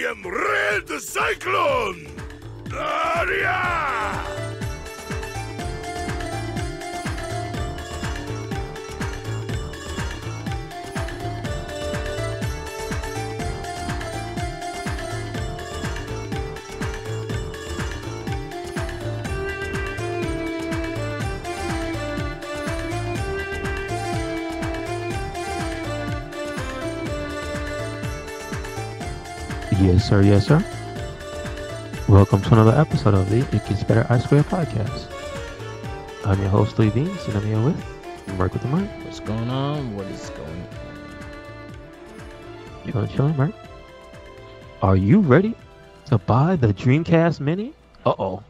am Red Cyclone! Aria! Yes, sir. Yes, sir. Welcome to another episode of the It Gets Better I Square podcast. I'm your host, Lee Beans, and I'm here with Mark with the mic. What's going on? What is going on? Chilling, Mark. Are you ready to buy the Dreamcast Mini? Uh-oh.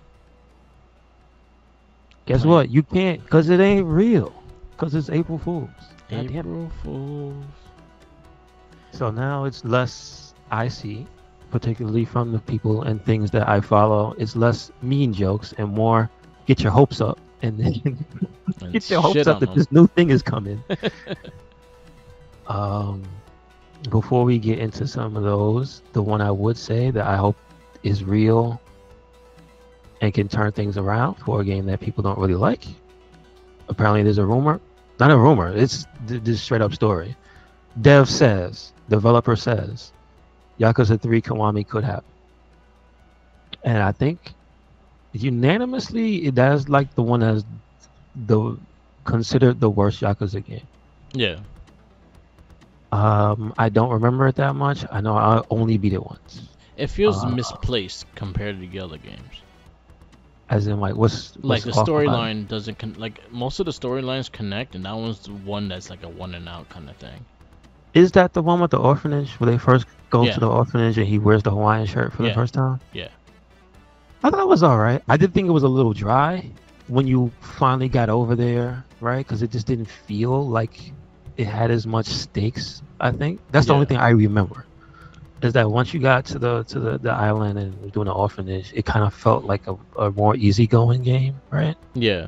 Guess what? You can't, because it ain't real. Because it's April Fool's. April Fool's. So now it's less icy, particularly from the people and things that I follow. It's less mean jokes and more get your hopes up and then get your hopes up that this new thing is coming. Before we get into some of those, the one I would say that I hope is real and can turn things around for a game that people don't really like. Apparently there's a rumor. Not a rumor. It's this straight up story. Developer says, Yakuza 3 Kiwami could happen. And I think unanimously that's like the one that's considered the worst Yakuza game. Yeah. I don't remember it that much. I know I only beat it once. It feels misplaced compared to the other games. As in, like, what's like the storyline doesn't like most of the storylines connect, and that one's the one that's like a one and out kind of thing. Is that the one with the orphanage where they first go to the orphanage and he wears the Hawaiian shirt for the first time? Yeah. I thought it was all right. I did think it was a little dry when you finally got over there, right? Because it just didn't feel like it had as much stakes. I think that's the only thing I remember. Is that once you got to the island and were doing the orphanage, it kind of felt like a more easygoing game, right? Yeah.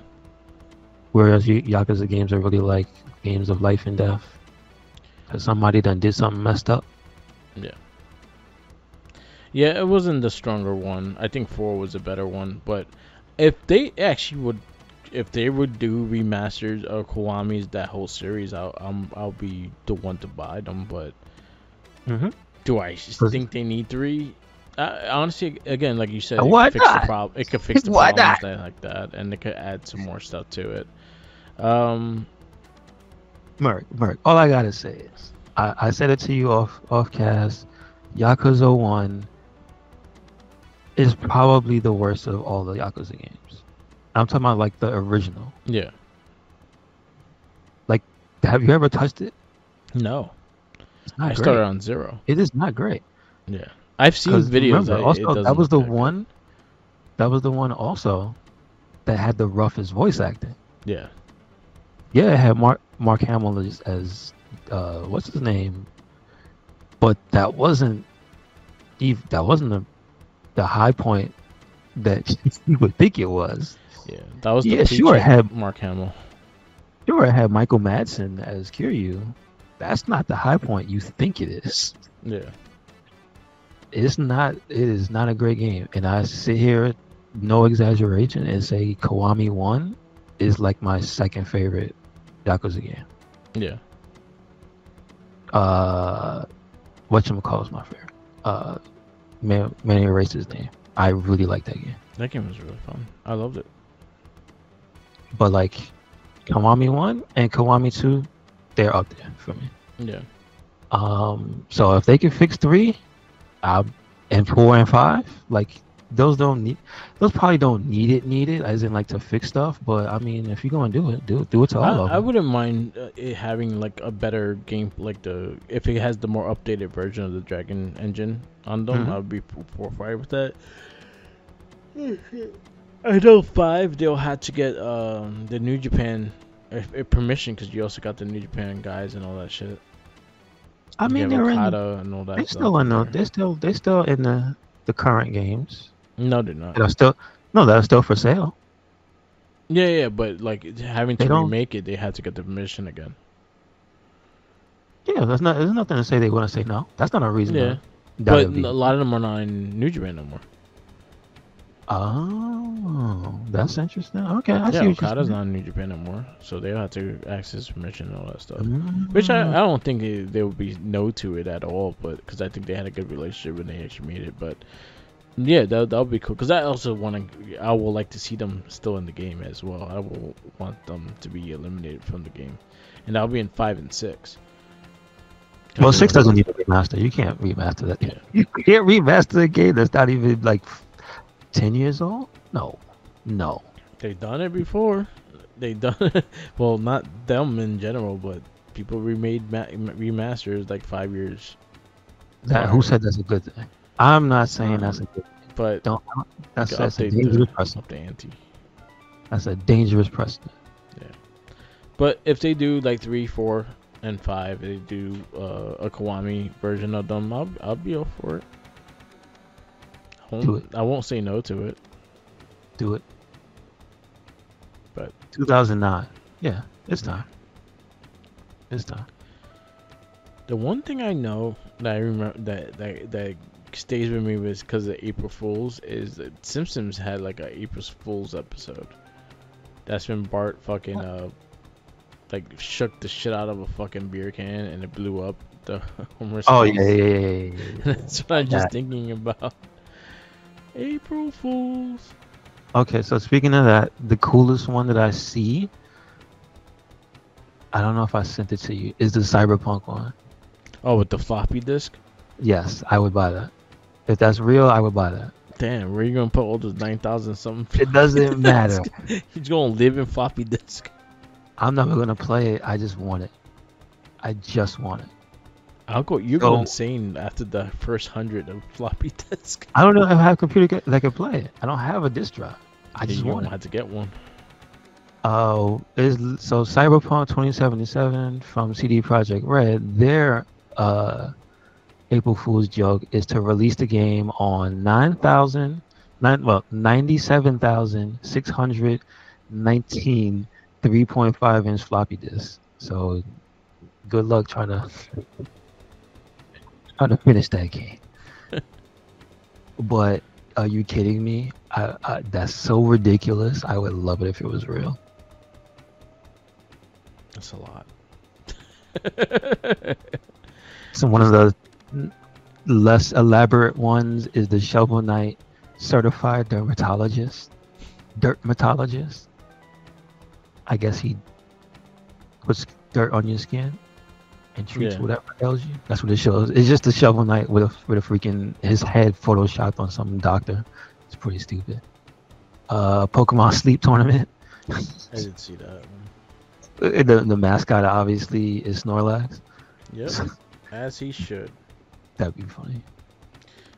Whereas Yakuza games are really like games of life and death. Because somebody done did something messed up. Yeah. Yeah, it wasn't the stronger one. I think 4 was a better one. But if they actually would, if they would do remasters of Kiwami's that whole series, I'll be the one to buy them. But do I think they need 3? Honestly, again, like you said, it could fix the problem. It could fix the problems like that, and it could add some more stuff to it. Merc, all I gotta say is, I said it to you off cast, Yakuza 1 is probably the worst of all the Yakuza games. I'm talking about like the original. Yeah. Like, have you ever touched it? No. I started on 0. It is not great. Yeah. I've seen videos. Remember, also, that was the one. That was the one also that had the roughest voice acting. Yeah. Yeah, it had Mark Hamill as what's his name, but that wasn't the high point that you would think it was. Yeah, that was the sure it had Mark Hamill. Sure, it had Michael Madsen as Kiryu. That's not the high point you think it is. Yeah, it's not. It is not a great game, and I sit here, no exaggeration, and say Kiwami 1 is like my second favorite Yakuza game. Yeah. Whatchamacallit's my favorite. Man erased his name. I really like that game. That game was really fun. I loved it. But like Kiwami 1 and Kiwami 2, they're up there for me. Yeah. So if they can fix 3, and 4 and 5, like those probably don't need it as in like to fix stuff, but I mean if you're gonna do it to all of them. I wouldn't mind it having like a better game, like if it has the more updated version of the Dragon engine on them. I would be fine with that. I know 5 they'll have to get the New Japan permission, because you also got the New Japan guys and all that shit. I mean they're and all that they're still in they're still in the current games. No, they're not. They're still for sale. Yeah, but like having to remake it, they had to get the permission again. Yeah, there's nothing to say they want to say no. That's not a reason. Yeah. But a lot of them are not in New Japan no more. Oh, that's interesting. Okay, I see what Okada's you're not in New Japan no more, so they'll have to ask his permission and all that stuff. saying. Which I don't think they would be no to it at all, but because I think they had a good relationship when they actually made it. But yeah, that'll be cool. Because I also I would like to see them still in the game as well. I will want them to be eliminated from the game, and that'll be in 5 and 6. Well, 6 doesn't need a remaster. You can't remaster that game. You can't remaster a game that's not even like 10 years old? No. They've done it before. They done it. Well, not them in general, but people remade remasters like 5 years. Who said that's a good thing? I'm not saying that's a good thing. But that's a dangerous precedent. Up the ante. That's a dangerous precedent. Yeah. But if they do like 3, 4, and 5, they do a Kiwami version of them, I'll be all for it. Do it. I won't say no to it. Do it. But 2009. Yeah, it's time. It's time. The one thing I know that I remember that stays with me was because of April Fools is that Simpsons had like a April Fools episode. That's when Bart fucking like shook the shit out of a fucking beer can and it blew up the Homer's Oh face. yeah. That's what I'm just thinking about. April Fools. Okay, so speaking of that, the coolest one that I see, I don't know if I sent it to you, is the Cyberpunk one. Oh, with the floppy disk? Yes, I would buy that. If that's real, I would buy that. Damn, where are you gonna put all those 9,000 something? It doesn't matter. He's gonna live in floppy disk. I'm never gonna play it. I just want it. I just want it. You go insane after the first 100 of floppy disk. I don't know if I have a computer that can play it. I don't have a disk drive. I just want it. Have to get one. So Cyberpunk 2077 from CD Projekt Red, their April Fool's joke is to release the game on 97,619 3.5-inch floppy disks. So good luck trying to finish that game. But are you kidding me? That's so ridiculous. I would love it if it was real. That's a lot. So one of the less elaborate ones is the Shovel Knight certified dermatologist. I guess he puts dirt on your skin and treats whatever ails you. That's what it shows. It's just a Shovel Knight with a freaking his head photoshopped on some doctor. It's pretty stupid. Pokemon Sleep Tournament. I didn't see that one. The mascot obviously is Snorlax. Yep, as he should. That'd be funny.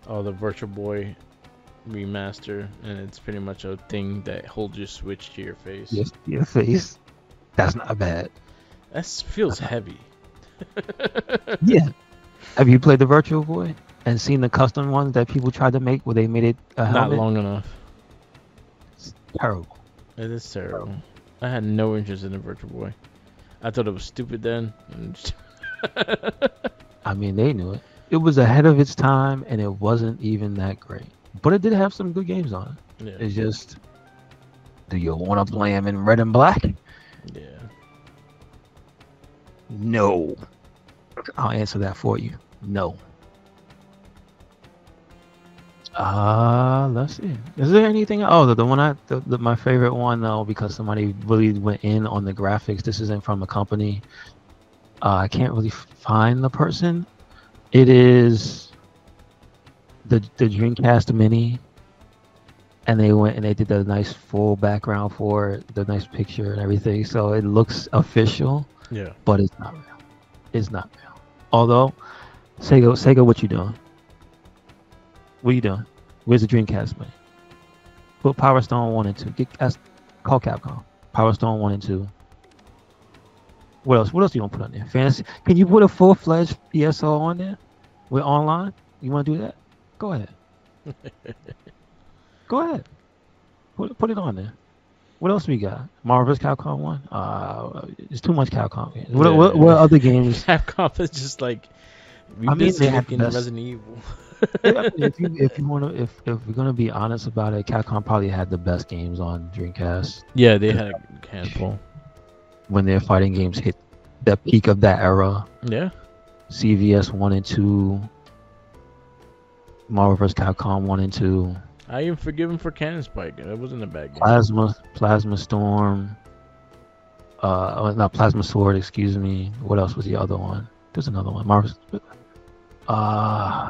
Oh, the Virtual Boy remaster, and it's pretty much a thing that holds your Switch to your face. Yes, to your face. That's not bad. That feels heavy. Yeah. Have you played the Virtual Boy and seen the custom ones that people tried to make where they made it a helmet? Not long enough. It's terrible. It is terrible. I had no interest in the Virtual Boy. I thought it was stupid then. I mean, they knew it. It was ahead of its time, and it wasn't even that great. But it did have some good games on it. Yeah. It's just, do you want to play them in red and black? Yeah. No. I'll answer that for you. No. Let's see. Is there anything? Oh, the one my favorite one though, because somebody really went in on the graphics. This isn't from a company. I can't really find the person. It is the Dreamcast Mini, and they went and they did the nice full background for it, the nice picture and everything. So it looks official. Yeah. But it's not real. It's not real. Although, Sega, what you doing? What are you doing? Where's the Dreamcast Mini? Put Power Stone 1 and 2. Call Capcom. Power Stone 1 and 2. What else? What else do you want to put on there? Fantasy? Can you put a full-fledged ESO on there? With online? You want to do that? Go ahead. Go ahead. Put it on there. What else we got? Marvel's Capcom 1? It's too much Capcom games. What other games? Capcom is just like... I mean, they have the best. Resident Evil. Yeah, if you wanna if we're gonna be honest about it, Capcom probably had the best games on Dreamcast Yeah, they had a handful. when their fighting games hit the peak of that era. Yeah. CVS 1 and 2, Marvel vs. Capcom 1 and 2, I even forgive him for Cannon Spike. That wasn't a bad game. Plasma Storm, not Plasma Sword, excuse me. What else was the other one? There's another one. Marvel.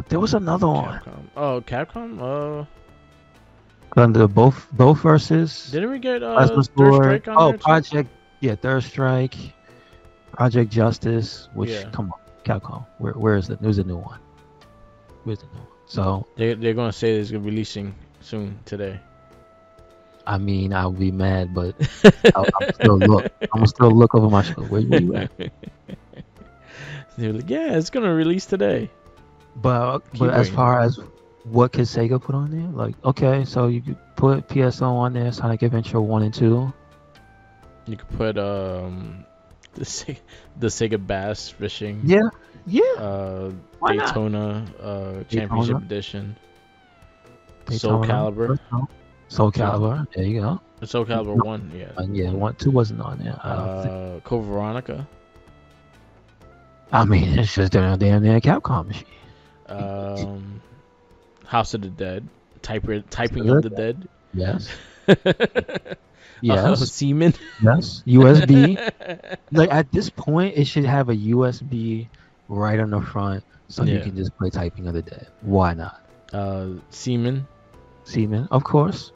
There was another one. Capcom. Oh, Capcom. Under both verses. Didn't we get Plasma Third Sword. Strike on Oh, there too? Project. Yeah, Third Strike. Project Justice. Which Yeah. come on, Capcom. Where is it? There's a new one. Where's the new one? So They're gonna say it's gonna be releasing soon today. I mean, I'll be mad, but I'm still look. I'm gonna still look over my shoulder. Where you at? They're like, yeah, it's gonna release today. But Keep as waiting. far as what could Sega put on there, like okay, so you could put PSO on there, Sonic Adventure 1 and 2. You could put the Sega Bass Fishing. Yeah. Why not? Daytona Championship Edition. Soul Daytona, Calibur. Soul Calibur. There you go. Soul Calibur 1, yeah. Yeah, 1, 2 wasn't on there. I don't think. Code Veronica. I mean, it's just damn near Capcom machine. House of the Dead. Typing of the Dead. Yes. Yes. Seaman. Yes. USB. Like at this point, it should have a USB right on the front, so you Yeah. can just play Typing of the Dead. Why not? Seaman. Seaman, of course.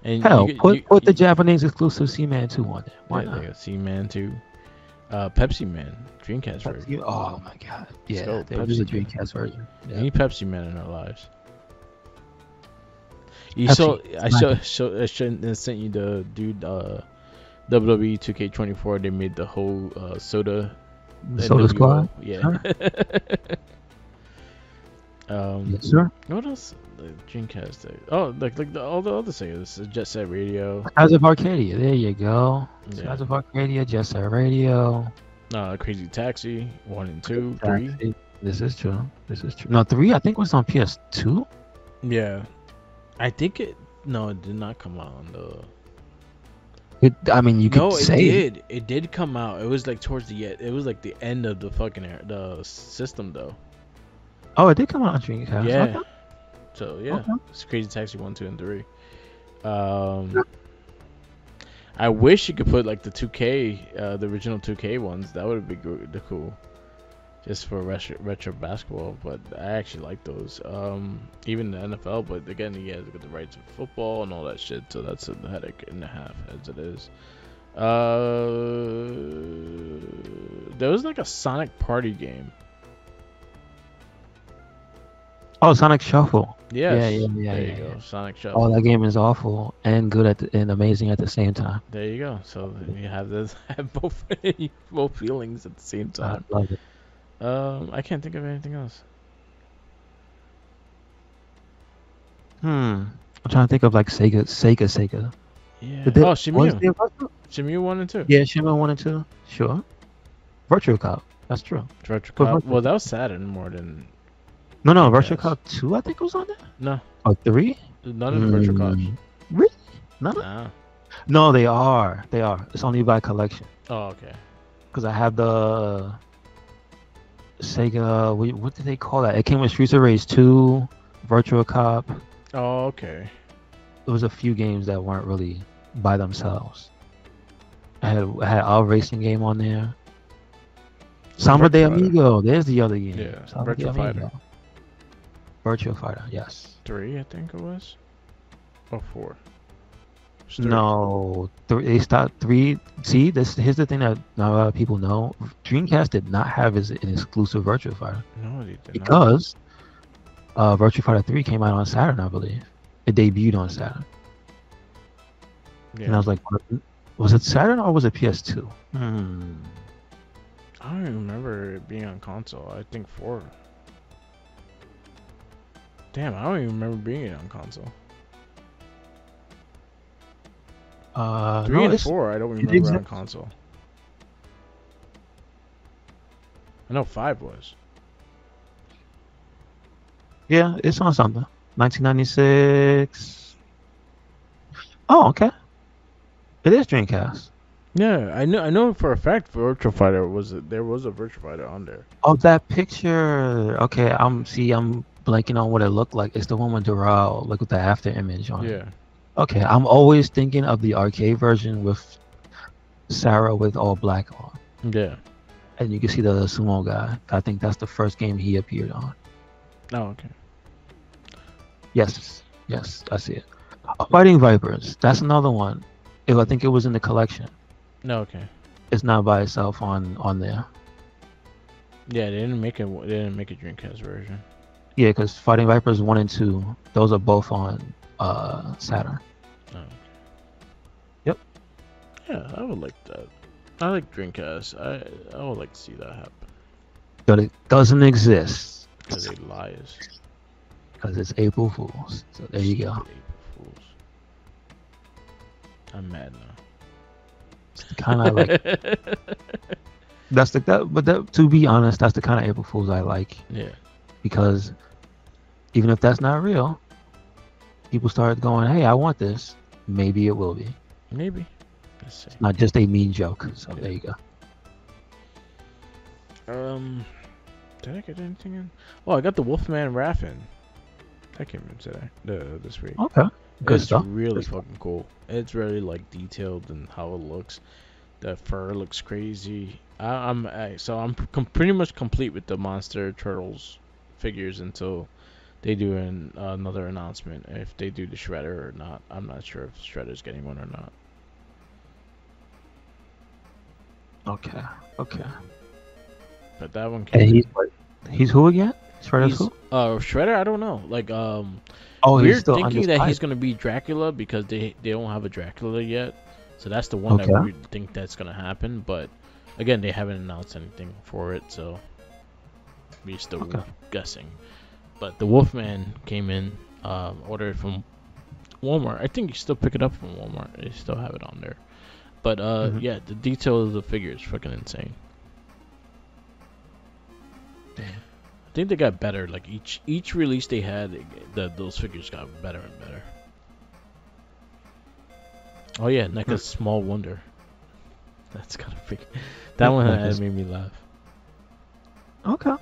And Hell, put the Japanese exclusive Seaman 2 on there. Why yeah, not? they got Seaman 2. Pepsi Man. Dreamcast version. Oh my god. Yeah, go, there was a Pepsi Man. Dreamcast version. We Yeah. need Pepsi Man in our lives. Pepsi. I sent you the dude WWE 2K24. They made the whole soda Soda NWO. Squad? Yeah. Yes, sir. What else? Dreamcast. Oh, like all the other Segas. Jet Set Radio. Skies of Arcadia. There you go. Yeah. Skies of Arcadia, Jet Set Radio. Crazy Taxi 1 and 2, 3. Taxi. This is true. No, 3 I think was on PS2. Yeah. I think it did not come out on the. I mean, you could No, say it did. It did come out. It was like towards the end. It was like the end of the fucking the system though. Oh, it did come out on Dreamcast. Yeah. Okay. So yeah, Okay. it's Crazy Taxi 1, 2, and 3. I wish you could put like the 2K, the original 2K ones. That would be good, cool, just for retro basketball. But I actually like those. Even the NFL. But again, you guys got the rights of football and all that shit. So that's a headache and a half as it is. There was like a Sonic Party game. Oh, Sonic Shuffle. Yes. Yeah. There you go. Sonic Shuffle. Oh, that game is awful and good and amazing at the same time. There you go. So you have this, have both feelings at the same time. I love it. I can't think of anything else. I'm trying to think of like Sega. Yeah. Did they- Oh, was Shimyu. there Virtual? Shimyu 1 and 2. Yeah, Shimmy 1 and 2. Sure. Virtual Cop. That's true. Retro But Cop. Virtual- Well, that was Saturn more than No, Yes. Virtual Cop 2 I think was on there. no. Or 3? None of the Virtual Cops. Really? None? Nah. No, they are. It's only by collection. Oh, okay. Because I have the Sega. What did they call that? It came with Streets of Rage 2, Virtual Cop. Oh, okay. There was a few games that weren't really by themselves. I had our racing game on there. Samba de Virtua Fighter. Amigo. There's the other game. Yeah, Samba de Virtua Fighter. Amigo. Virtua Fighter. Yes. 3, I think it was. Or 4. It's 3. No, they stopped 3. See, here's the thing that not a lot of people know. Dreamcast did not have an exclusive Virtua Fighter No, they did not. because Virtua Fighter 3 came out on Saturn, I believe. It debuted on Saturn, and I Yeah. was like, was it Saturn or was it PS2? I don't even remember it being on console. I think 4. Damn, I don't even remember being on console. 3 no, and it's- 4, I don't it remember on exists. console. I know 5 was. Yeah, it's on something. 1996. Oh, okay. It is Dreamcast. Yeah, I know for a fact Virtua Fighter there was a Virtua Fighter on there. Oh, that picture. Okay, I'm blanking on what it looked like. It's the one with Doral, like with the after image on it. Yeah. Okay, I'm always thinking of the arcade version with Sarah with all black on. Yeah. And you can see the sumo guy. I think that's the first game he appeared on. Oh, okay. Yes, yes, I see it. Fighting Vipers. That's another one. I think it was in the collection. No, okay. It's not by itself on there. Yeah, they didn't make it. They didn't make a Dreamcast version. Yeah, because Fighting Vipers 1 and 2, those are both on Saturn. Oh. Yep. Yeah, I would like that. I like Dreamcast. I would like to see that happen. But it doesn't exist Because they liars. because it's April Fools. So there you go. Stupid April Fools. I'm mad now. Kind of like that's to be honest, that's the kind of April Fools I like. Yeah. Because even if that's not real, people start going, "Hey, I want this." Maybe it will be. Maybe. Let's see. Not just a mean joke. So there you go. Did I get anything in? Oh, I got the Wolfman Raffin. That came in today. This week. Okay. Good It's stuff. really fucking cool. It's really like detailed in how it looks. The fur looks crazy. I'm pretty much complete with the Monster Turtles figures until they do another announcement. If they do the Shredder or not, I'm not sure if Shredder's getting one or not. Okay. Okay. But that one And came. he's who again? Shredder's who? Shredder. I don't know. Like Oh, we're he's still thinking that he's undisguised. gonna be Dracula because they don't have a Dracula yet. So that's the one that Okay. we think that's gonna happen. But again, they haven't announced anything for it, so we're still Okay. guessing. But the Wolfman came in, ordered from Walmart. I think you still pick it up from Walmart. They still have it on there. But Mhm. yeah, the detail of the figure is fucking insane. Damn. I think they got better. Like each release they had, those figures got better and better. Oh yeah, NECA's Small Wonder. That's kind of freak. That one NECA's- made me laugh. Okay.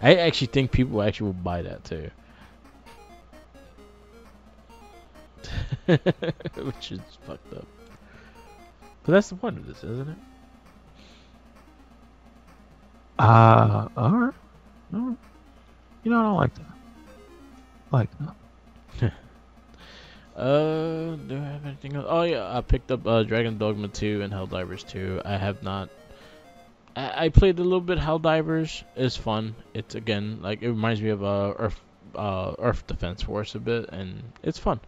I actually think people actually would buy that too. Which is fucked up. But that's the point of this, isn't it? All right. All right. You know, I don't like that. Like that. Do I have anything else? Oh yeah, I picked up Dragon Dogma 2 and Helldivers 2. I have not. I played a little bit Helldivers. It's fun. It's again like it reminds me of Earth Defense Force a bit, and it's fun.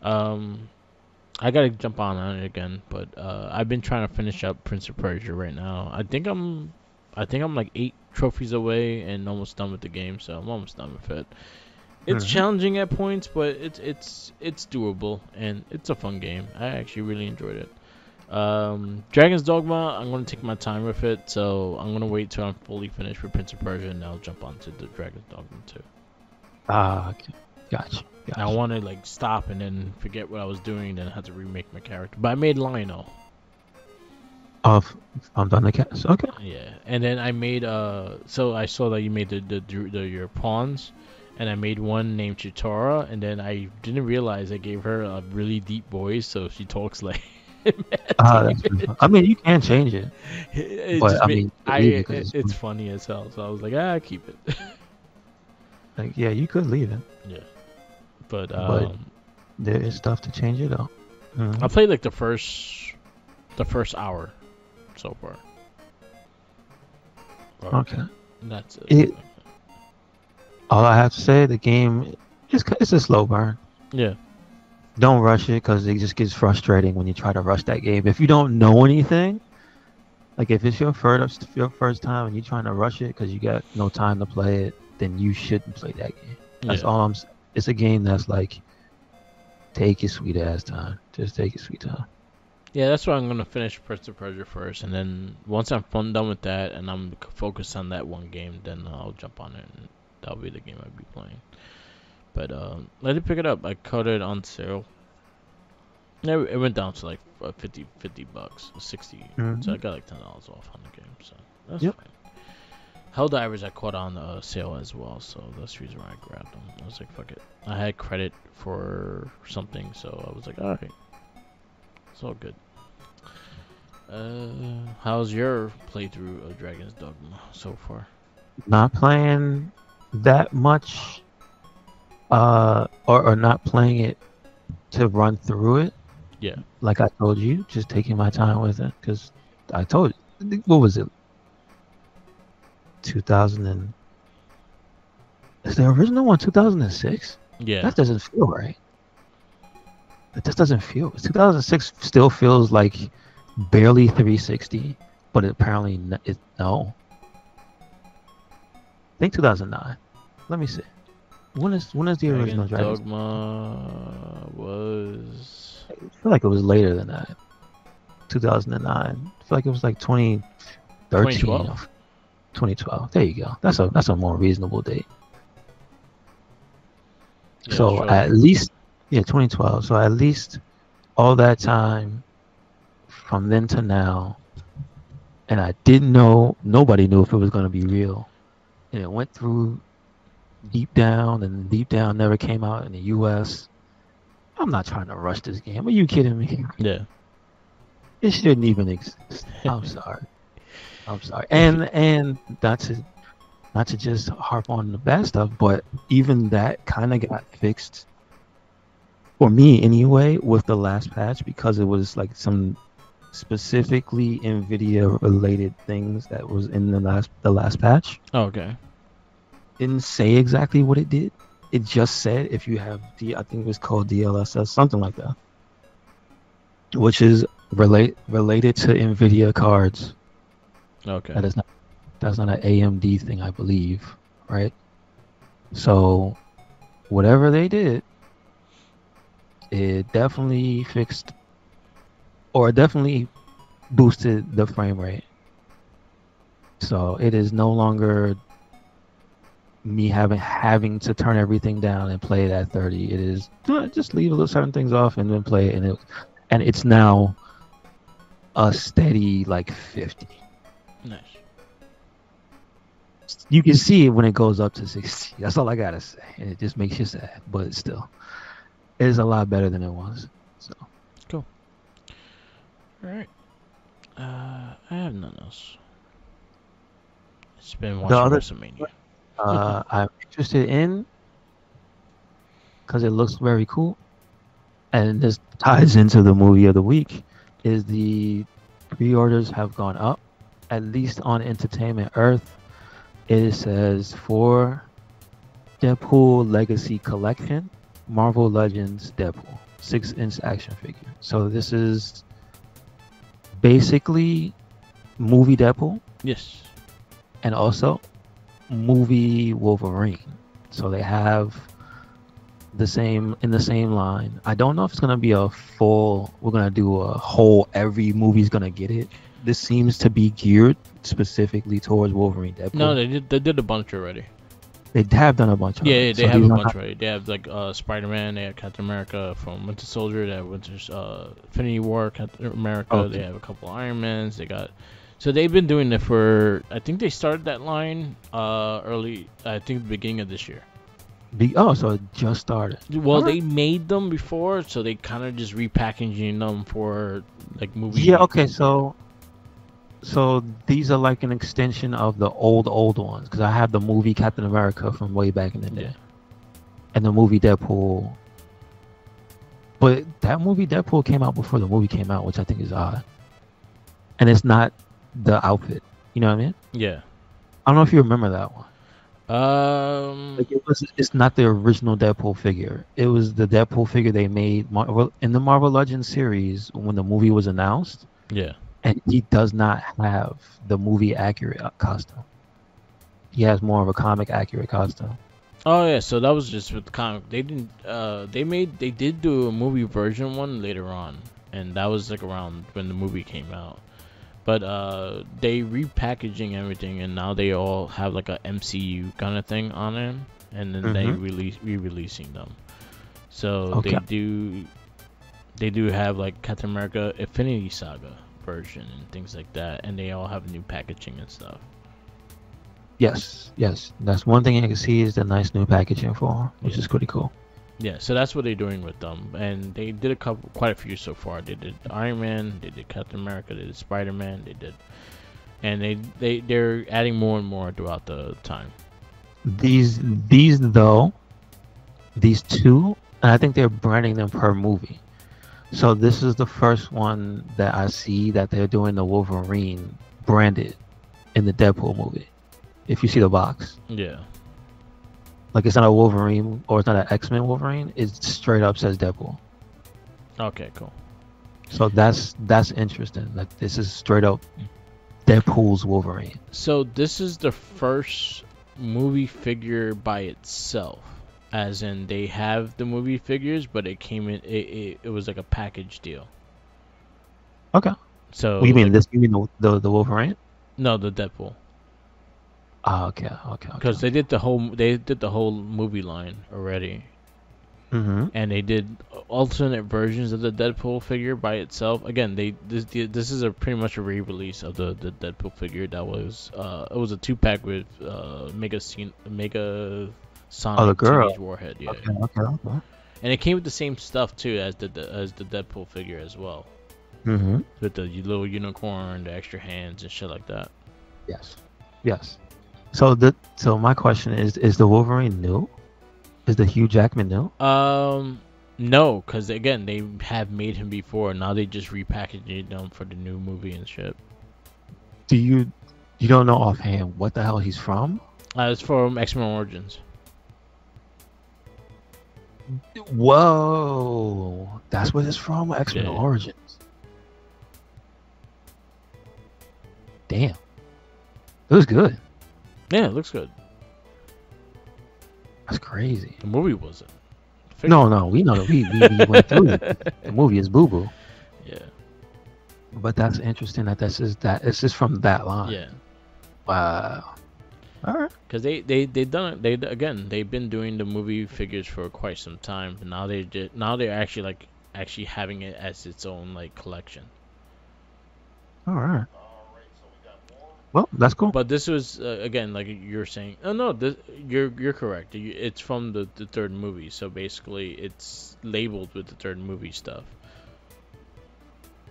I gotta jump on it again, but I've been trying to finish up Prince of Persia right now. I think I'm like 8 trophies away and almost done with the game, so I'm almost done with it. It's Mhm. challenging at points, but it's doable and it's a fun game. I actually really enjoyed it. Dragon's Dogma, I'm gonna take my time with it, so I'm gonna wait till I'm fully finished with Prince of Persia, and then I'll jump onto the Dragon's Dogma 2. Okay. Gotcha. I want to like stop and then forget what I was doing, and then have to remake my character. But I made Lionel. I'm done the cast. Okay. Yeah, and then I made So I saw that you made your pawns, and I made one named Chitara, and then I didn't realize I gave her a really deep voice, so she talks like. That's pretty fun. I mean, you can change it. It But, just I made- mean, leave it 'cause it's it's funny as hell. So I was like, keep it. Like, yeah, you could leave it. Yeah, but But- There is stuff to change it up. I played like the first hour so far. But Okay. that's It- All I have to say, the game it's a slow burn. Yeah. Don't rush it because it just gets frustrating when you try to rush that game. If you don't know anything, like if it's your first time and you're trying to rush it because you got no time to play it, then you shouldn't play that game. That's Yeah. all I'm. It's a game that's like, take your sweet ass time. Just take your sweet time. Yeah, that's why I'm gonna finish Prince of Persia first, and then once I'm done with that, and I'm focused on that one game, then I'll jump on it. And that'll be the game I'd be playing. But I did pick it up. I caught it on sale. It went down to like $50 bucks, 60. So I got like $10 off on the game. So that's fine. Helldivers I caught on sale as well, so that's the reason why I grabbed them. I was like, fuck it. I had credit for something, so I was like, alright. It's all good. How's your playthrough of Dragon's Dogma so far? Not playing that much, or not playing it to run through it. Yeah. Like I told you, just taking my time with it, because I told you, what was it? 2000 and is the original one 2006? Yeah. That doesn't feel right. It just doesn't feel. 2006 still feels like barely 360, but apparently no. I think 2009. Let me see. When is the original Dragon's Dogma was? I feel like it was later than that. 2009. I feel like it was like 2013. 2012. 2012. There you go. That's a more reasonable date. Yeah, So sure. at least 2012. So at least all that time from then to now, and I didn't know. Nobody knew if it was going to be real, and it went through Deep Down, and Deep Down never came out in the U.S. I'm not trying to rush this game. Are you kidding me? Yeah. It shouldn't even exist. I'm sorry. I'm sorry. And not to just harp on the bad stuff, but even that kind of got fixed for me anyway with the last patch, because it was like some specifically NVIDIA related things that was in the last patch. Oh, okay. Didn't say exactly what it did. It just said if you have I think it was called DLSS, something like that, which is related to NVIDIA cards. Okay. That's not an AMD thing, I believe, right? So whatever they did, it definitely fixed, or definitely boosted the frame rate. So it is no longer me having to turn everything down and play it at 30. It is just leave certain things off and then play it, and it's now a steady like 50. Nice. You can see it when it goes up to 60. That's all I gotta say, and it just makes you sad, but still, it is a lot better than it was. So cool. All right. I have nothing else. It's been watching WrestleMania. I'm interested in, because it looks very cool, and this ties into the movie of the week, is the pre-orders have gone up, at least on Entertainment Earth. It says for Deadpool Legacy Collection, Marvel Legends Deadpool 6-inch action figure. So this is basically movie Deadpool. Yes. And also movie Wolverine. So they have in the same line. I don't know if it's gonna be we're gonna do a whole every movie's gonna get it. This seems to be geared specifically towards Wolverine Deadpool. No, they did a bunch already. They have done a bunch of Yeah, they have a bunch already. They have like Spider-Man, they have Captain America from Winter Soldier, they have Infinity War, Captain America, Okay. they have a couple Iron Mans, so they've been doing it for, I think they started that line early, I think the beginning of this year. So it just started. Well, they made them before, so they kind of just repackaging them for like movies. Yeah, okay, so these are like an extension of the old ones, because I have the movie Captain America from way back in the day. Yeah. And the movie Deadpool. But that movie Deadpool came out before the movie came out, which I think is odd. And it's not the outfit. You know what I mean? Yeah. I don't know if you remember that one. Like it's not the original Deadpool figure. It was the Deadpool figure they made in the Marvel Legends series when the movie was announced. Yeah. And he does not have the movie accurate costume. He has more of a comic accurate costume. Oh yeah, so that was just with the comic. They didn't. They did do a movie version one later on, and that was like around when the movie came out. But they repackaging everything, and now they all have like a MCU kind of thing on them, and then they re-releasing them. So they do have like Captain America Infinity Saga version and things like that, and they all have new packaging and stuff. Yes, that's one thing I can see is the nice new packaging for them, which is pretty cool. Yeah, so that's what they're doing with them, and they did quite a few so far. They did Iron Man, they did Captain America, they did Spider-Man, and they're adding more and more throughout the time. These two, and I think they're branding them per movie. So this is the first one that I see that they're doing the Wolverine branded in the Deadpool movie. If you see the box. Yeah. Like it's not a Wolverine or it's not an X-Men Wolverine. It straight up says Deadpool. Okay, cool. So that's interesting. Like this is straight up Deadpool's Wolverine. So this is the first movie figure by itself, as in they have the movie figures, but it came in. It was like a package deal. Okay. So you mean this? You mean the Wolverine? No, the Deadpool. Okay. Because they did the whole movie line already, and they did alternate versions of the Deadpool figure by itself. Again, this is pretty much a re-release of the Deadpool figure that was it was a 2-pack with Mega Sonic Teenage Warhead. Yeah. Okay. And it came with the same stuff too as the Deadpool figure as well. With the little unicorn, the extra hands and shit like that. Yes. So my question is the Wolverine new? Is the Hugh Jackman new? No, because again they have made him before. Now they just repackaged them for the new movie and shit. Do you don't know offhand what the hell he's from? It's from X-Men Origins. Whoa, that's what it's from. X-Men Origins. Damn, it was good. Yeah, it looks good. That's crazy. The movie wasn't. No, we know that we went through it. The movie is boo boo. Yeah. But that's interesting that it's just from that line. Yeah. Wow. All right. Because they've done it. They've been doing the movie figures for quite some time. But now they're actually having it as its own like collection. All right. Well, that's cool. But this was again, like you're saying. Oh no, you're correct. It's from the third movie, so basically it's labeled with the third movie stuff.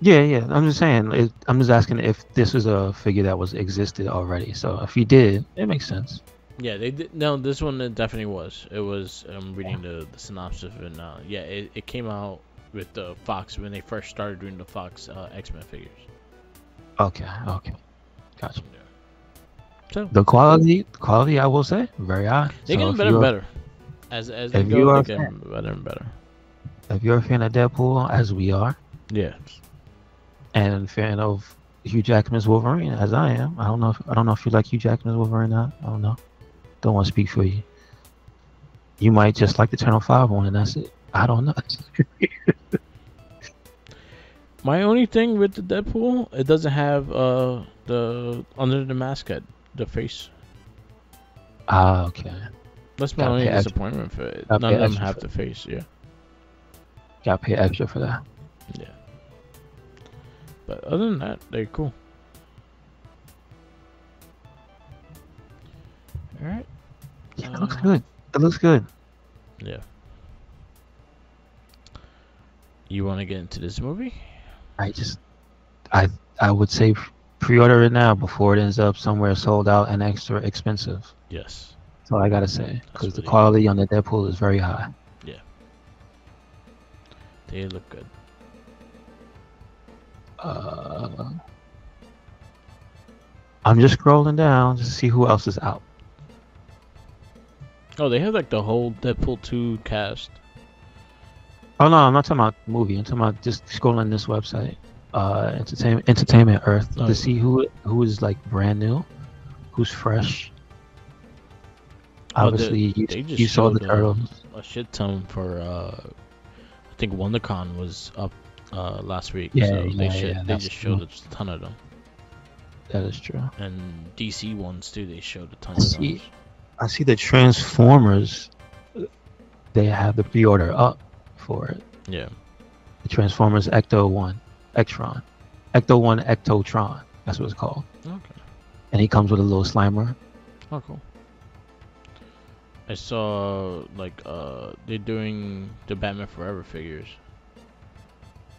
Yeah. I'm just saying. I'm just asking if this is a figure that existed already. So if you did, it makes sense. Yeah, they did. No, this one it definitely was. It was. I'm reading the synopsis of it now. Yeah, it came out with the Fox when they first started doing the Fox X-Men figures. Okay. Gotcha. So the quality, I will say, very high. They get better and better. As they go, they get better and better. If you're a fan of Deadpool, as we are, yeah, and fan of Hugh Jackman's Wolverine, as I am, I don't know if you like Hugh Jackman's Wolverine or not. I don't know. Don't want to speak for you. You might just like the Channel 5 one, and that's it. I don't know. My only thing with the Deadpool, it doesn't have the under the mask head, the face. Okay. That's my only disappointment for it. None of them have the face, yeah. Gotta pay extra for that. Yeah. But other than that, they're cool. Alright. Yeah, it looks good. It looks good. Yeah. You want to get into this movie? I would say pre-order it now before it ends up somewhere sold out and extra expensive. Yes. That's all I gotta say, because the quality on the Deadpool is very high. Yeah. They look good. I'm just scrolling down to see who else is out. Oh, they have like the whole Deadpool 2 cast. Oh no, I'm not talking about movie. I'm talking about just scrolling this website, Entertainment Earth, to see who is like brand new, who's fresh. Obviously, you saw the Turtles. A shit ton for I think WonderCon was up last week. Yeah, so they just showed true. a ton of them. That is true. And DC ones too. They showed a ton I of see. those. I see the Transformers. They have the pre-order up for it. Yeah. The Transformers Ecto 1, Ectron, Ecto 1 Ectotron. That's what it's called. Okay. And he comes with a little Slimer. Oh, cool. I saw like they're doing the Batman Forever figures.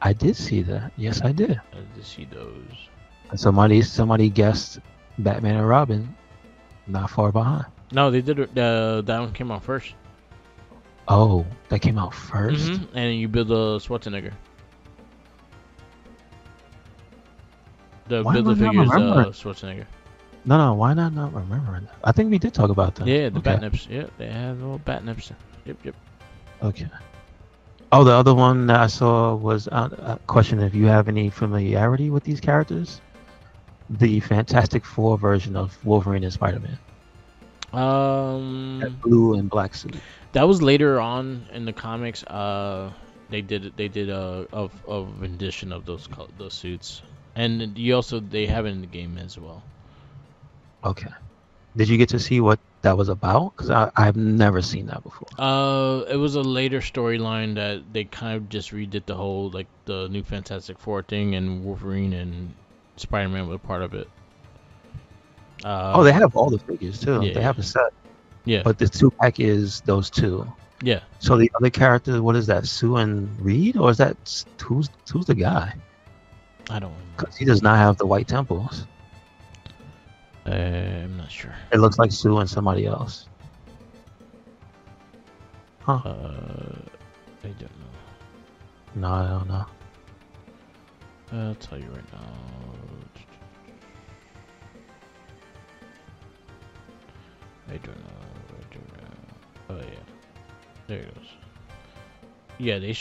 I did see that. Yes, I did. I did see those. And somebody guessed Batman and Robin, not far behind. No, they did it. That one came out first. Oh, that came out 1st. And you build a Schwarzenegger. The Why build am I the not figures remembering? Schwarzenegger. No, why not remembering that? I think we did talk about that. Yeah, the Okay. bat nips. Yeah, they have little bat nips. Yep. Okay. Oh, the other one that I saw was a question if you have any familiarity with these characters. The Fantastic Four version of Wolverine and Spider-Man. That blue and black suit. That was later on in the comics. They did a rendition of those suits, and they have it in the game as well. Okay. Did you get to see what that was about? Because I've never seen that before. It was a later storyline that they kind of just redid the whole like the new Fantastic Four thing, and Wolverine and Spider-Man were part of it. They have all the figures too. Yeah. They have a set. Yeah. But the 2-pack is those two. Yeah. So the other characters, what is that? Sue and Reed, or is that who's the guy? I don't know. Because he does not have the white temples. I'm not sure. It looks like Sue and somebody else. Huh? I don't know. No, I don't know. I'll tell you right now. I don't know. Oh yeah, there it goes. Yeah, they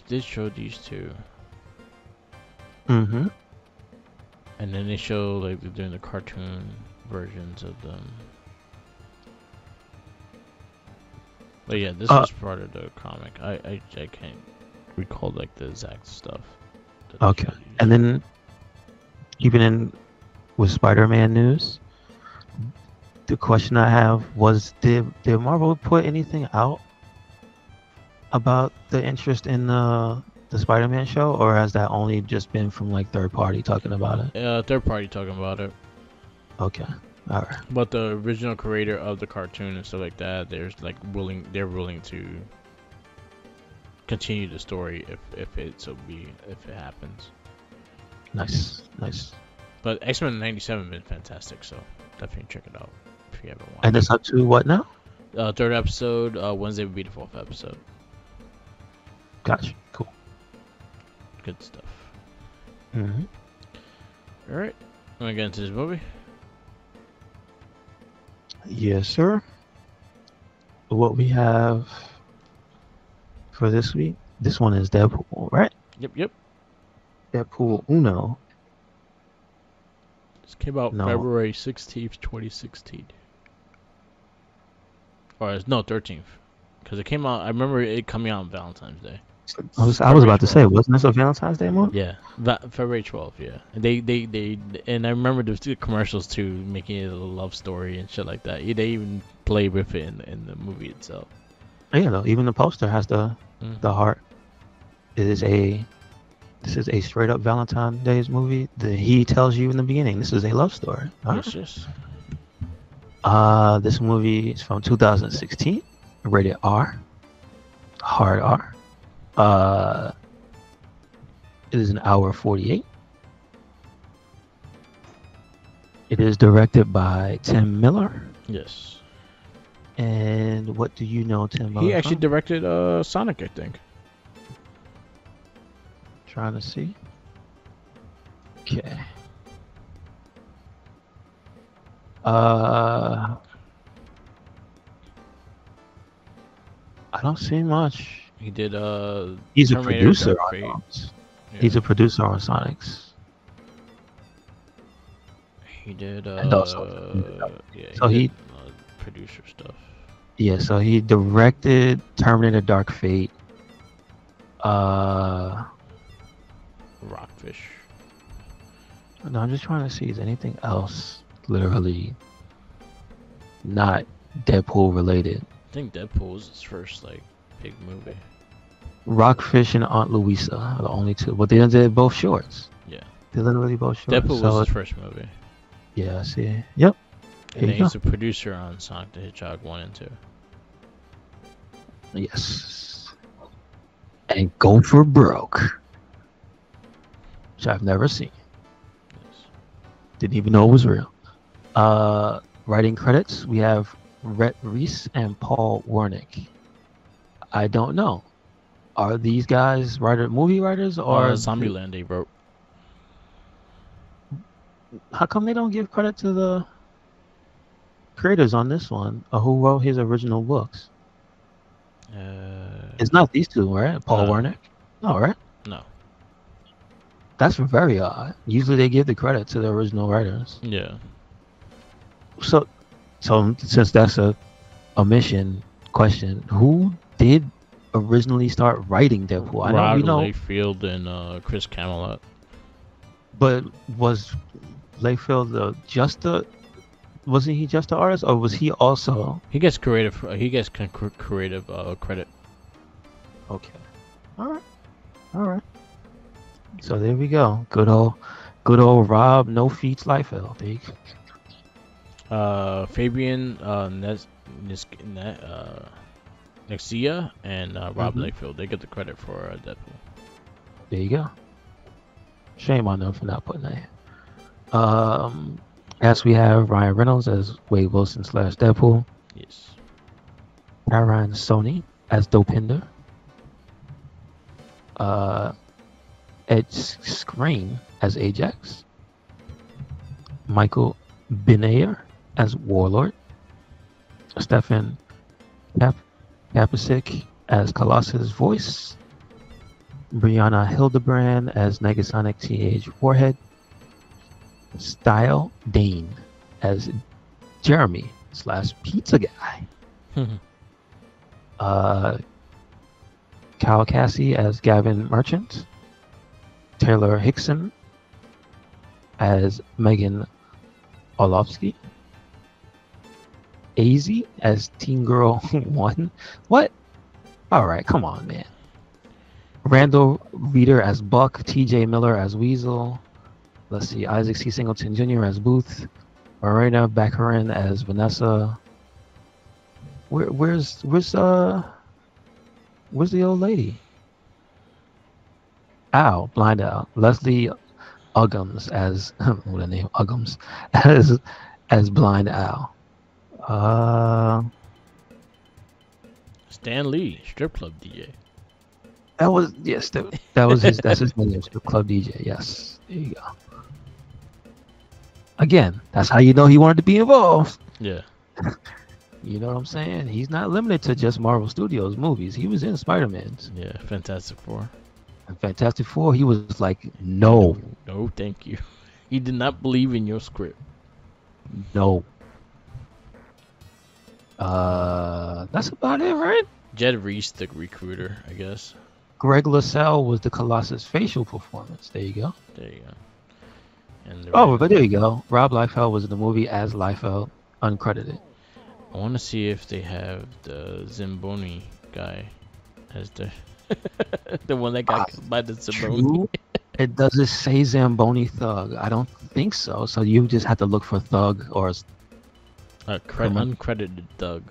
did show these two, Mm-hmm. and then they show like they're doing the cartoon versions of them. But yeah, this was part of the comic. I can't recall like the exact stuff. Okay, and then keeping in with Spider-Man news, the question I have was, did Marvel put anything out about the interest in the Spider-Man show, or has that only just been from like third party talking about it? Third party talking about it. Okay, all right. But the original creator of the cartoon and stuff like that, they're willing to continue the story if it happens. Nice. But X-Men '97 been fantastic, so definitely check it out if you haven't watched. And it's up to what now? Third episode. Wednesday will be the fourth episode. Gotcha. Cool. Good stuff. Mm-hmm. All right, want to get into this movie? Yes, sir. What we have for this week, this one is Deadpool, right? Yep. Deadpool Uno. This came out February 16th, 2016. Or no, 13th, because it came out. I remember it coming out on Valentine's Day. I was about to say, wasn't this a Valentine's Day movie? Yeah, February 12th. Yeah, they and I remember the commercials too, making it a love story and shit like that. They even play with it in the movie itself. Yeah, though, even the poster has the heart. This is a straight up Valentine's Day movie. He tells you in the beginning, this is a love story. Yes. This movie is from 2016, rated R, hard R. It is an hour 48. It is directed by Tim Miller. Yes. And what do you know Tim Miller He actually from? directed Sonic, I think. Trying to see. Okay. I don't see much. He did He's a Terminator producer Dark on Fate. Sonics. Yeah. He's a producer on Sonics. He did And also, yeah, he did producer stuff. Yeah, so he directed Terminator Dark Fate. Rockfish. No, I'm just trying to see is anything else literally not Deadpool related. I think Deadpool was his first like big movie. Rockfish and Aunt Louisa are the only two, but they did both shorts. Yeah. They're literally both shorts. Deadpool was his first movie. Yeah, I see. Yep. And then he's a producer on Sonic the Hedgehog 1 and 2. Yes. And Go for Broke, which I've never seen. Yes. Didn't even know it was real. Writing credits, we have Rhett Reese and Paul Wernick. I don't know. Are these guys movie writers or Zombieland they wrote? How come they don't give credit to the creators on this one, or who wrote his original books? It's not these two, right? Paul Wernick? No, right? No. That's very odd. Usually they give the credit to the original writers. Yeah. So since that's a omission question, who did originally start writing Deadpool? I know we know Layfield and Chris Camelot. But was Layfield wasn't he just the artist, or was he also? He gets creative. He gets creative credit. Okay. All right. So there we go. Good old Rob No Feats Liefeld. There you go. Fabian Nexia and Rob Layfield. They get the credit for Deadpool. There you go. Shame on them for not putting that. As we have Ryan Reynolds as Wade Wilson / Deadpool. Yes. Aaron Sony as Dopinder. Ed Skrein as Ajax. Michael Benayer as Warlord. Stefan Kapicic as Colossus Voice. Brianna Hildebrand as Negasonic TH Warhead. Style Dane as Jeremy / Pizza Guy. Kyle Cassie as Gavin Merchant. Taylor Hickson as Megan Orlovsky. AZ as Teen Girl 1. What? Alright, come on, man. Randall Reeder as Buck. TJ Miller as Weasel. Let's see, Isaac C. Singleton Jr. as Booth. Marina Baccarin as Vanessa. Where's the old lady? Al, Blind Al. Leslie Uggams as what a name, Uggams as Blind Al. Stan Lee, strip club DJ. That was that's his name, strip club DJ. Yes, there you go. Again, that's how you know he wanted to be involved. Yeah. You know what I'm saying? He's not limited to just Marvel Studios movies. He was in Spider-Man's. Yeah, Fantastic Four. And Fantastic Four, he was like, no, thank you. He did not believe in your script. No. That's about it, right? Jed Reese, the recruiter, I guess. Greg LaSalle was the Colossus facial performance. There you go. There you go. And but there you go. Rob Liefeld was in the movie as Liefeld, uncredited. I want to see if they have the Zamboni guy as the the one that got killed by the Zamboni. It doesn't say Zamboni Thug. I don't think so. So you just have to look for Thug or uncredited Thug.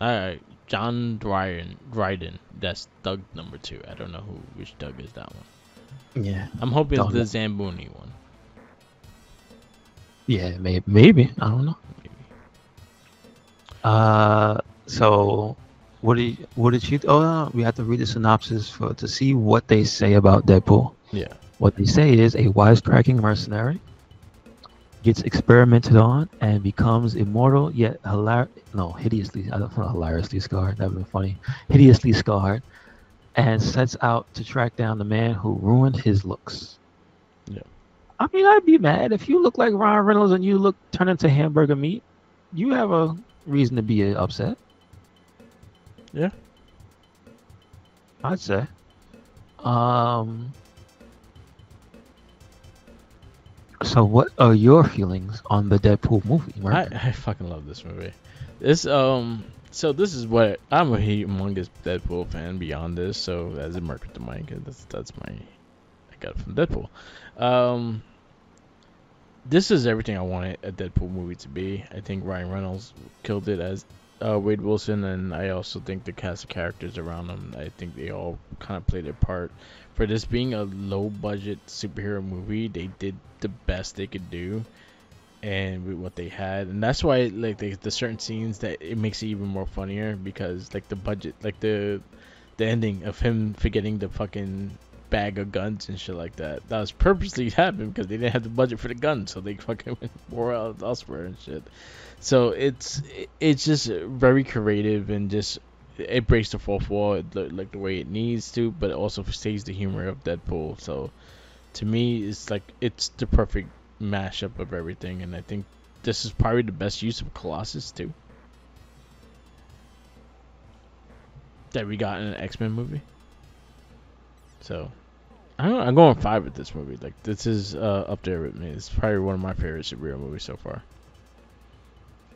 Alright, John Dryden. That's Thug number 2. I don't know which Thug is that one. Yeah. I'm hoping it's the Zamboni one. Yeah, maybe. I don't know. Maybe. So what did you we have to read the synopsis to see what they say about Deadpool. Yeah. What they say is a wisecracking mercenary gets experimented on and becomes immortal yet hideously scarred. That would be funny. Hideously scarred, and sets out to track down the man who ruined his looks. Yeah. I mean, I'd be mad if you look like Ryan Reynolds and you turn into hamburger meat. You have a reason to be upset. Yeah. I'd say. So what are your feelings on the Deadpool movie, Mark? I fucking love this movie. So this is what I'm a humongous Deadpool fan. Beyond this, so as a mark with the mic, that's my I got it from Deadpool. Um, this is everything I wanted a Deadpool movie to be. I think Ryan Reynolds killed it as Wade Wilson, and I also think the cast of characters around him. I think they all kind of played their part. For this being a low budget superhero movie, they did the best they could do and with what they had, and that's why like the certain scenes that it makes it even more funnier because like the budget, like the ending of him forgetting the fucking bag of guns and shit like that was purposely happened because they didn't have the budget for the guns, so they fucking went more out elsewhere and shit. So it's just very creative and just it breaks the fourth wall like the way it needs to, but it also stays the humor of Deadpool. So to me, it's like it's the perfect mashup of everything, and I think this is probably the best use of Colossus too that we got in an X-Men movie. So I'm going 5 with this movie. Like this is up there with me. It's probably one of my favorite superhero movies so far.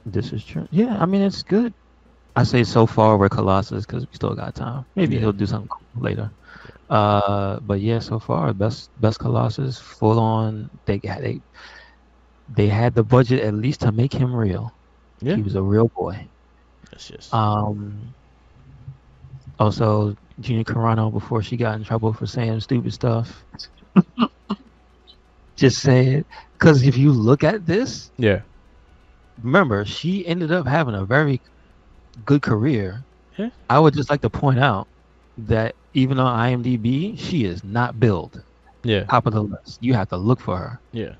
This is true. Yeah, I mean it's good. I say so far we're Colossus because we still got time. Maybe he'll do something cool later. But yeah, so far best Colossus, full on. They had the budget at least to make him real. Yeah, He was a real boy. yes. Also Gina Carano before she got in trouble for saying stupid stuff. Just say it, because if you look at this, Yeah, remember she ended up having a very good career. Yeah. I would just like to point out that even on IMDb, she is not billed. yeah, Top of the list. You have to look for her. yeah,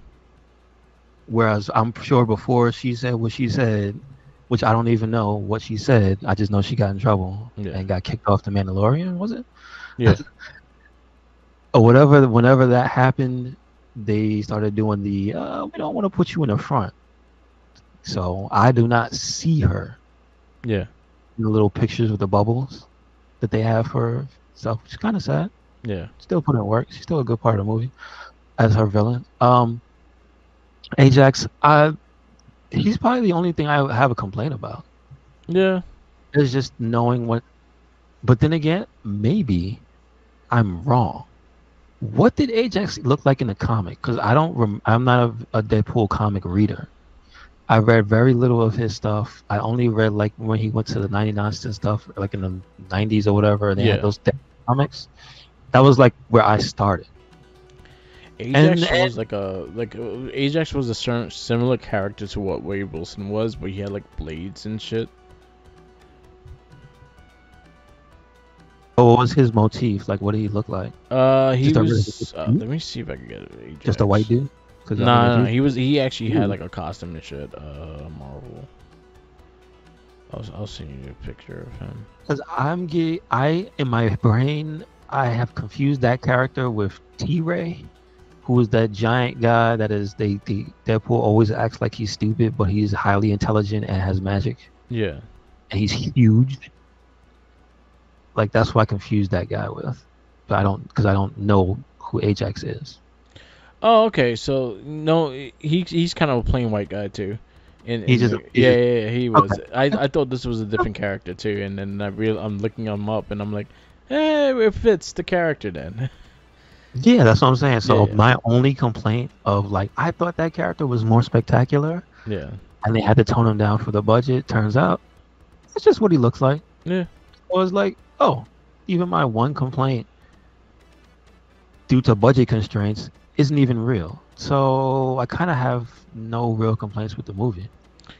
Whereas I'm sure before she said what she said, which I don't even know what she said. I just know she got in trouble and got kicked off The Mandalorian, was it? yeah. Or whatever. Whenever that happened, they started doing the, we don't want to put you in the front. So I do not see her Yeah, in the little pictures with the bubbles that they have for her. So it's kind of sad. yeah. Still put in work. She's still a good part of the movie as her villain. Ajax, he's probably the only thing I have a complaint about. Yeah. Is just knowing what. But then again, maybe I'm wrong. What did Ajax look like in the comic? Because I'm not a Deadpool comic reader. I read very little of his stuff. I only read like when he went to the 99 cent stuff, like in the 90s or whatever, and they had those comics. That was like where I started. Ajax Ajax was a certain similar character to what Wade Wilson was, but he had like blades and shit. Oh, what was his motif? Like, what did he look like? He was. Let me see if I can get it. Ajax. Just a white dude? No, he actually had like a costume and shit. Marvel. I'll send you a picture of him. Because in my brain, I have confused that character with T-Ray, who is that giant guy that is Deadpool always acts like he's stupid, but he's highly intelligent and has magic. Yeah. And he's huge. Like that's who I confused that guy with. But I don't know who Ajax is. Oh, okay. So no, he's kind of a plain white guy too. And he was. Okay. I thought this was a different character too, and then I'm looking him up, and I'm like, it fits the character then. Yeah, that's what I'm saying. So my only complaint of like I thought that character was more spectacular. Yeah. And they had to tone him down for the budget. Turns out, that's just what he looks like. Yeah. I was like, oh, even my one complaint due to budget constraints isn't even real. So I kind of have no real complaints with the movie.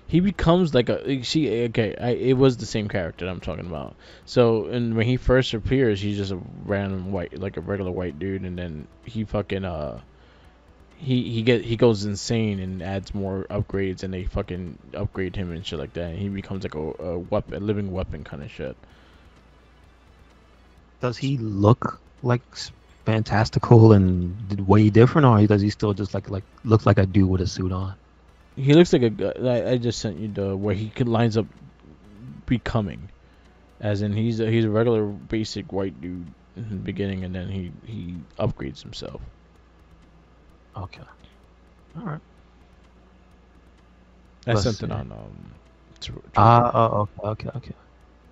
He becomes like it was the same character that I'm talking about. So, and when he first appears, he's just a random white, like a regular white dude, and then he fucking he goes insane and adds more upgrades, and they fucking upgrade him and shit like that, and he becomes like a living weapon kind of shit. Does he look like fantastical and way different, or does he still just like looks like a dude with a suit on? He looks like a guy. I just sent you the where he lines up becoming, as in he's a regular basic white dude in the beginning, and then he upgrades himself. Okay. All right. I Let's sent it see. on Ah, Twitter. okay.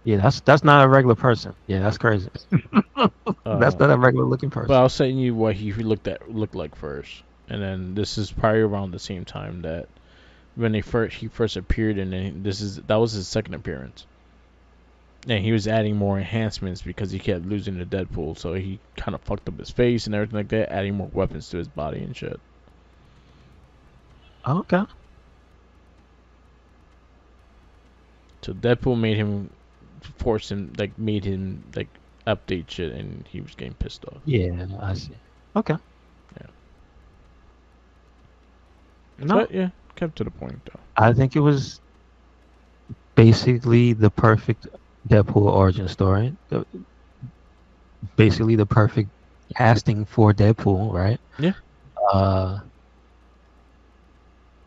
Yeah, that's not a regular person. Yeah, that's crazy. That's Uh, not a regular looking but person. I'll send you what he looked like first, and then this is probably around the same time that when he first appeared, and then that was his second appearance. And he was adding more enhancements because he kept losing to Deadpool, so he kind of fucked up his face and everything like that, adding more weapons to his body and shit. Okay. So Deadpool made him like update shit, and he was getting pissed off. Yeah, I see. Okay. Yeah. No, But yeah, kept to the point though. I think it was basically the perfect Deadpool origin story. Basically the perfect casting for Deadpool, right? Yeah. Uh,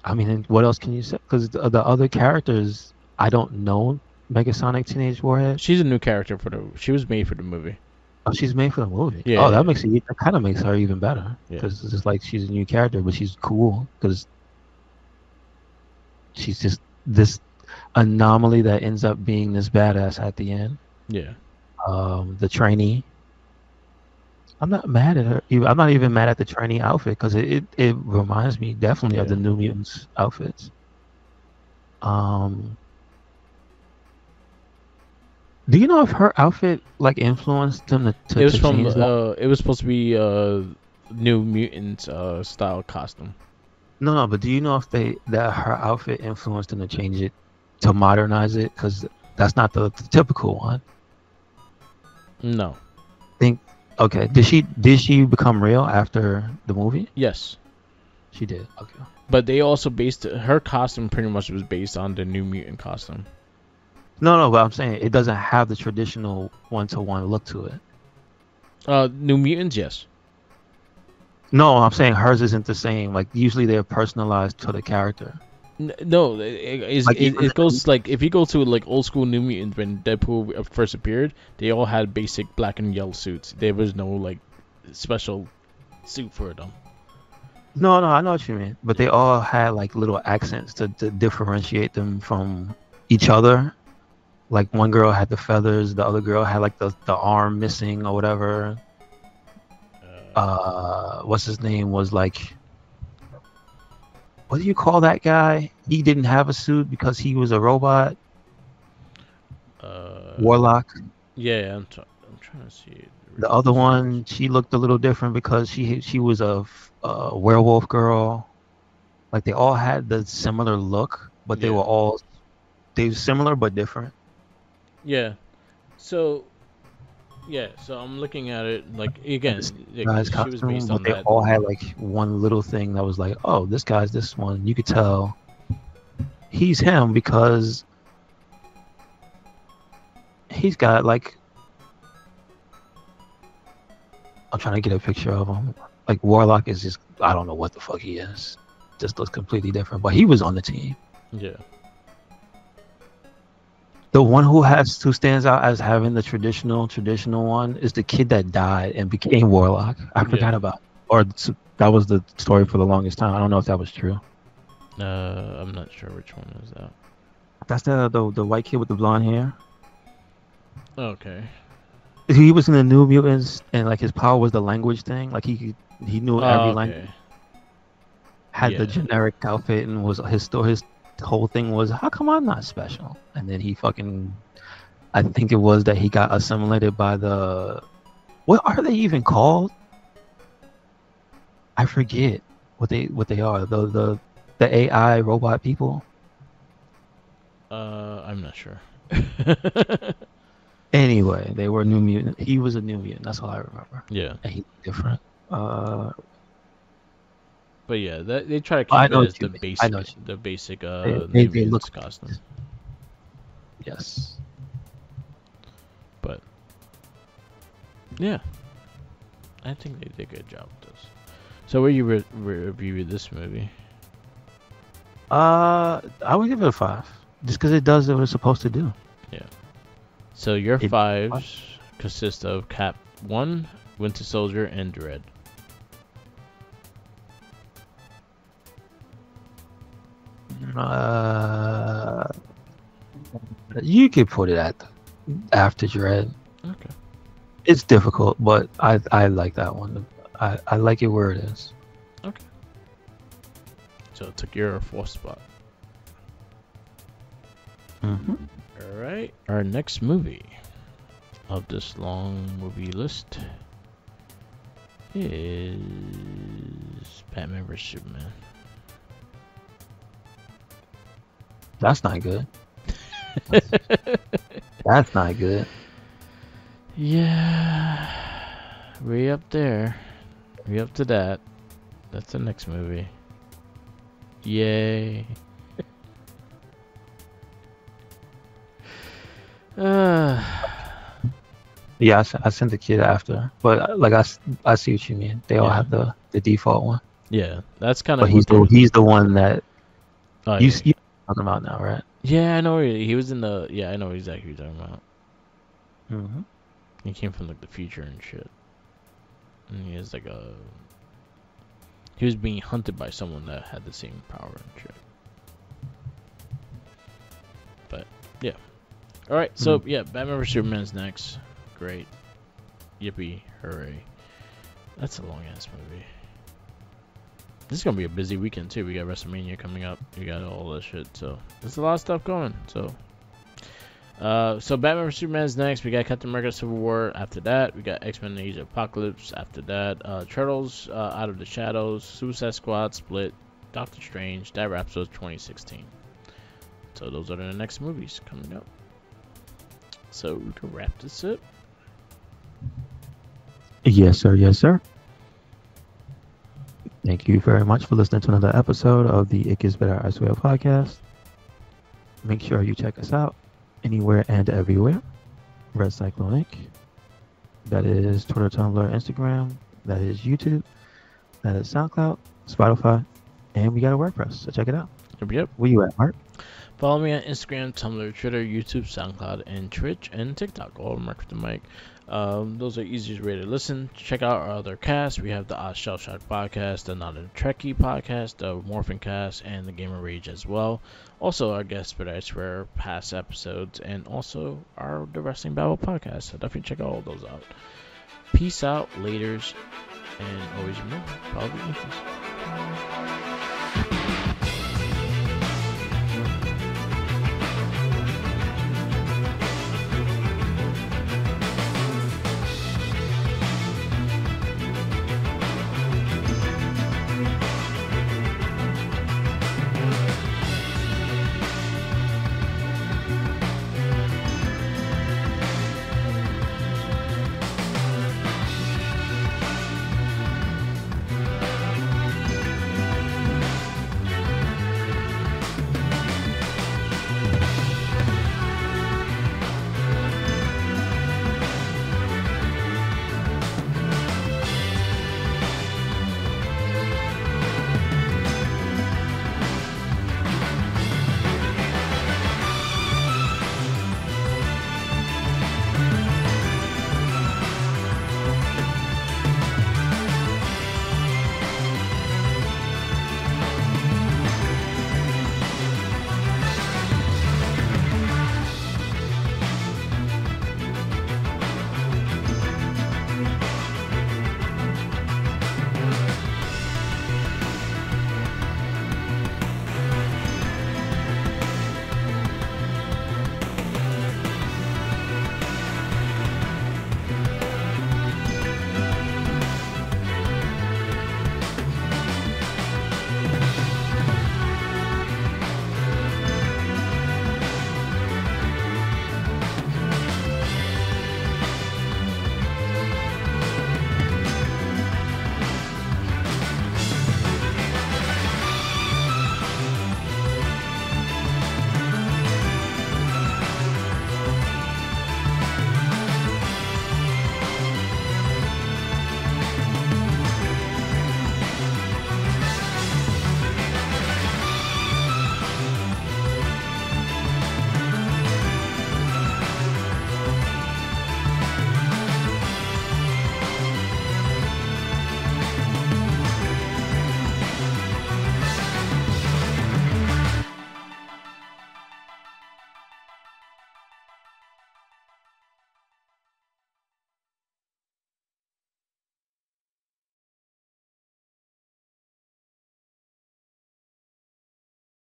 I mean, what else can you say? Because the other characters, I don't know. Megasonic Teenage Warhead. She's a new character she was made for the movie. Oh, she's made for the movie. Yeah. Oh, Yeah. that kind of makes her even better. Yeah. Because it's just like she's a new character, but she's cool because she's just this anomaly that ends up being this badass at the end. Yeah. The trainee. I'm not mad at her. I'm not even mad at the trainee outfit because it reminds me definitely of the New Mutants outfits. Do you know if her outfit like influenced them to It was change that? it was supposed to be New Mutants style costume. No, but do you know if that her outfit influenced them to change it to modernize it? Because that's not the typical one. No. Okay. Did she become real after the movie? Yes. She did. Okay. But they also based her costume pretty much was based on the New Mutant costume. No, but I'm saying it doesn't have the traditional one-to-one look to it. New Mutants, yes. No, I'm saying hers isn't the same. Like usually they're personalized to the character. No, it goes like if you go to like old school New Mutants when Deadpool first appeared, they all had basic black and yellow suits. There was no like special suit for them. No, I know what you mean. But they all had like little accents to differentiate them from each other. Like one girl had the feathers, the other girl had like the arm missing or whatever. What's his name was like, what do you call that guy? He didn't have a suit because he was a robot. Warlock. Yeah, I'm trying to see. The other one, she looked a little different because she was a werewolf girl. Like they all had the similar look, but they were similar but different. Yeah. So I'm looking at it like again. Guy's she was costume, based but on they that. all had like one little thing that was like, oh, this guy's this one. You could tell he's him because he's got like, I'm trying to get a picture of him. Like Warlock is just, I don't know what the fuck he is. Just looks completely different, but he was on the team. Yeah. The one who stands out as having the traditional one is the kid that died and became Warlock. I forgot about, or that was the story for the longest time. I don't know if that was true. I'm not sure which one is that. That's the white kid with the blonde hair. Okay. He was in the New Mutants, and like his power was the language thing. Like he knew every language. Had the generic outfit, and was his whole thing was, how come I'm not special? And then he fucking, I think it was that he got assimilated by what are they even called? I forget what they are. The AI robot people. I'm not sure. Anyway, they were New Mutant. He was a New Mutant. That's all I remember. Yeah. And he's different. But yeah, they try to keep it as the basic they look costume. Yes. But yeah, I think they did a good job with this. So where you review this movie? I would give it a 5, just because it does what it's supposed to do. Yeah. So your 5s consist of Cap 1, Winter Soldier, and Dread. You could put it at after Dread. Okay. It's difficult, but I like that one. I like it where it is. Okay. So it took your fourth spot. Mm-hmm. All right. Our next movie of this long movie list is Batman vs Superman. That's not good. That's not good. Yeah, we up there. We up to that. That's the next movie. Yay. Yeah, I sent the kid after, but like I see what you mean. They all Yeah. have the default one, Yeah, that's kind but of. he's the one that Oh, you yeah. you talking about now, right? Yeah, I know. He was in the. Yeah, I know exactly what you're talking about. Mm-hmm. He came from like the future and shit. And he has like a. He was being hunted by someone that had the same power and shit. But yeah. All right. So yeah, Batman vs Superman's next. Great. Yippee! Hooray! That's a long ass movie. This is gonna be a busy weekend too. We got WrestleMania coming up. We got all this shit. So there's a lot of stuff going. So Batman vs Superman's next. We got Captain America: Civil War. After that, we got X-Men: Age of Apocalypse. After that, Turtles: Out of the Shadows, Suicide Squad, Split, Doctor Strange. That wraps up 2016. So those are the next movies coming up. So we can wrap this up. Yes, sir. Yes, sir. Thank you very much for listening to another episode of the It Gets Better I Swear podcast. Make sure you check us out anywhere and everywhere. RedCycloneInc. That is Twitter, Tumblr, Instagram. That is YouTube. That is SoundCloud, Spotify, and we got a WordPress. So check it out. Yep. Where you at, Mark? Follow me on Instagram, Tumblr, Twitter, YouTube, SoundCloud, and Twitch, and TikTok. All Mark with the mic. Those are easiest way to listen. Check out our other casts. We have the Odd Shell Shock podcast, the Not a Trekkie podcast, the Morphin Cast, and the Gamer Rage as well. Also, our guest but I swear past episodes, and also the Wrestling Battle podcast. So definitely check all those out. Peace out, laters, and always remember, follow the Yankees.